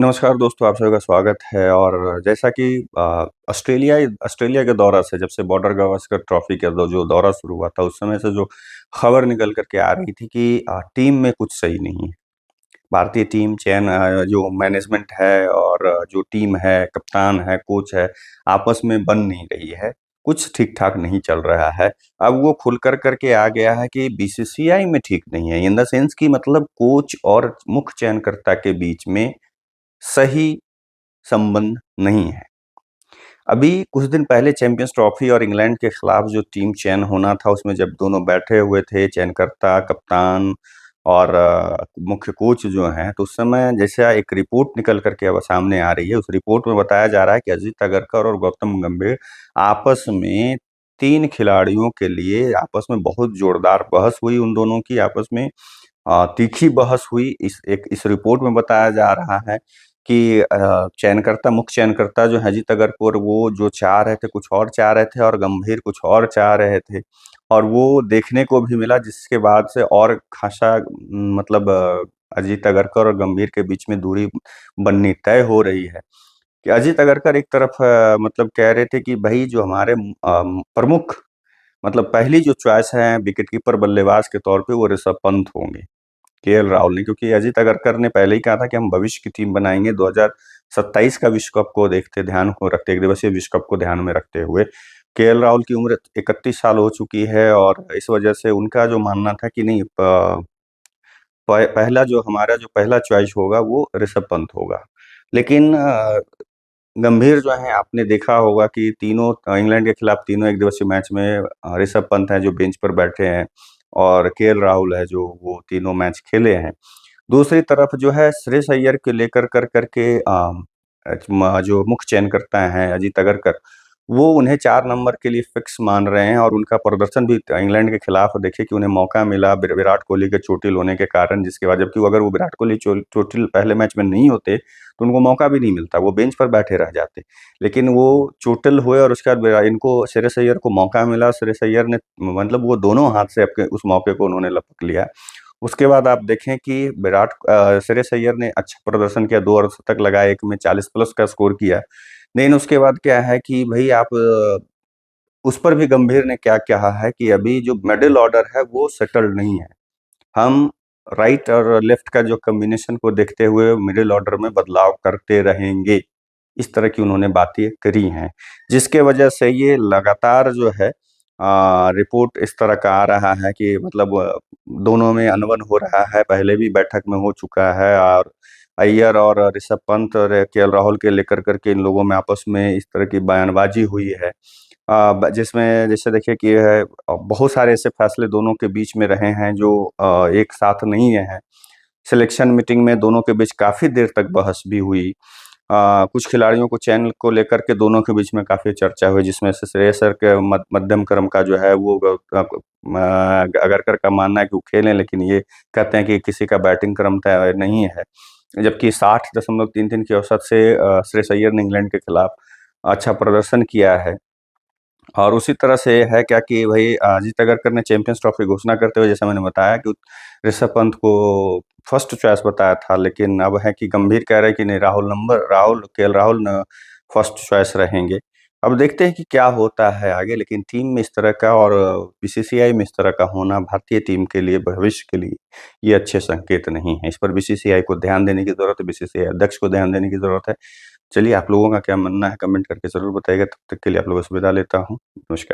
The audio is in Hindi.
नमस्कार दोस्तों, आप सभी का स्वागत है। और जैसा कि ऑस्ट्रेलिया ऑस्ट्रेलिया के दौरा से, जब से बॉर्डर गावस्कर ट्रॉफी का जो दौरा शुरू हुआ था, उस समय से जो खबर निकल कर के आ रही थी कि टीम में कुछ सही नहीं है। भारतीय टीम चयन, जो मैनेजमेंट है और जो टीम है, कप्तान है, कोच है, आपस में बन नहीं रही है। कुछ ठीक-ठाक नहीं चल रहा है। अब वो खुल कर के आ गया है कि बीसीसीआई में ठीक नहीं है, इन द सेंस कि मतलब कोच और मुख्य चयनकर्ता के बीच में सही संबंध नहीं है। अभी कुछ दिन पहले चैंपियंस ट्रॉफी और इंग्लैंड के खिलाफ जो टीम चयन होना था, उसमें जब दोनों बैठे हुए थे, चयनकर्ता, कप्तान और मुख्य कोच जो हैं, तो उस समय जैसा एक रिपोर्ट निकल कर के अब सामने आ रही है। उस रिपोर्ट में बताया जा रहा है कि अजीत अगरकर और गौतम गंभीर आपस में 3 खिलाड़ियों के लिए आपस में बहुत जोरदार बहस हुई उन दोनों की आपस में। तीखी बहस हुई। इस रिपोर्ट में बताया जा रहा है कि मुख्य चयनकर्ता जो हैं अजीत अगरकर, वो जो चाह रहे थे कुछ और चाह रहे थे और गंभीर कुछ और चाह रहे थे। और वो देखने को भी मिला, जिसके बाद से और खासा मतलब अजीत अगरकर और गंभीर के बीच में दूरी बननी तय हो रही है। कि अजीत अगरकर एक तरफ मतलब कह रहे थे कि भई जो हमारे प्रमुख मतलब पहली जो चॉइस है विकेटकीपर बल्लेबाज के तौर पे, वो ऋषभ पंत होंगे। केएल राहुल ने, क्योंकि अजीत अगरकर ने पहले ही कहा था कि हम भविष्य की टीम बनाएंगे 2027 का विश्व कप को देखते ध्यान को रखते, एक दिवसीय विश्व कप को ध्यान में रखते हुए। केएल राहुल की उम्र 31 साल हो चुकी है और इस वजह से उनका जो मानना था कि नहीं, पहला जो हमारा जो पहला चॉइस होगा वो ऋषभ पंत होगा। लेकिन गंभीर जो है, आपने देखा होगा कि तीनों इंग्लैंड के खिलाफ तीनों एक दिवसीय मैच में ऋषभ पंत हैं जो बेंच पर बैठे हैं और केएल राहुल है जो वो तीनों मैच खेले हैं। दूसरी तरफ जो है श्रेयस अय्यर को लेकर करके जो मुख्य चयनकर्ता हैं अजीत अगरकर, वो उन्हें 4 नंबर के लिए फिक्स मान रहे हैं। और उनका प्रदर्शन भी इंग्लैंड के खिलाफ देखिए कि उन्हें मौका मिला विराट कोहली के चोटिल होने के कारण, जिसके बाद जबकि अगर वो विराट कोहली चोटिल पहले मैच में नहीं होते तो उनको मौका भी नहीं मिलता, वो बेंच पर बैठे रह जाते। लेकिन वो चोटिल हुए और उसके बाद इनको श्रेयस अय्यर को मौका मिला। श्रेयस अय्यर ने मतलब वो दोनों हाथ से अपने उस मौके को उन्होंने लपक लिया। उसके बाद आप देखें कि श्रेयस अय्यर ने अच्छा प्रदर्शन किया, 2 अर्धशतक लगाए, एक में 40 प्लस का स्कोर किया। लेकिन उसके बाद क्या है कि भई आप उस पर भी गंभीर ने क्या कहा है कि अभी जो मिडल ऑर्डर है वो सेटल्ड नहीं है। हम राइट और लेफ्ट का जो कॉम्बिनेशन को देखते हुए मिडल ऑर्डर में बदलाव करते रहेंगे। इस तरह की उन्होंने बातें करी हैं, जिसके वजह से ये लगातार जो है रिपोर्ट इस तरह का आ रहा है कि मतलब दोनों में अनबन हो रहा है, पहले भी बैठक में हो चुका है। और अय्यर और ऋषभ पंत और केएल राहुल के लेकर करके इन लोगों में आपस में इस तरह की बयानबाजी हुई है। जिसमें जैसे देखिए कि बहुत सारे ऐसे फैसले दोनों के बीच में रहे हैं जो एक साथ नहीं हैं। सिलेक्शन मीटिंग में दोनों के बीच काफ़ी देर तक बहस भी हुई। कुछ खिलाड़ियों को चयन को लेकर के दोनों के बीच में काफ़ी चर्चा हुई, जिसमें से श्रेयस अय्यर के मध्यम क्रम का जो है वो अगरकर का मानना है कि वो खेलें, लेकिन ये कहते हैं कि किसी का बैटिंग क्रम तय नहीं है। जबकि 60.33 की औसत से श्रेयस अय्यर ने इंग्लैंड के खिलाफ अच्छा प्रदर्शन किया है। और उसी तरह से है क्या कि भई अजीत अगरकर ने चैंपियंस ट्रॉफी घोषणा करते हुए, जैसा मैंने बताया कि ऋषभ पंत को फर्स्ट चॉइस बताया था, लेकिन अब है कि गंभीर कह रहे हैं कि नहीं, केएल राहुल न फर्स्ट चॉइस रहेंगे। अब देखते हैं कि क्या होता है आगे, लेकिन टीम में इस तरह का और बीसीसीआई में इस तरह का होना भारतीय टीम के लिए, भविष्य के लिए ये अच्छे संकेत नहीं है। इस पर बीसीसीआई को ध्यान देने की ज़रूरत है, बीसीसीआई अध्यक्ष को ध्यान देने की ज़रूरत है। चलिए, आप लोगों का क्या मानना है कमेंट करके ज़रूर बताइएगा। तब तक के लिए आप लोगों से विदा लेता हूँ। नमस्कार।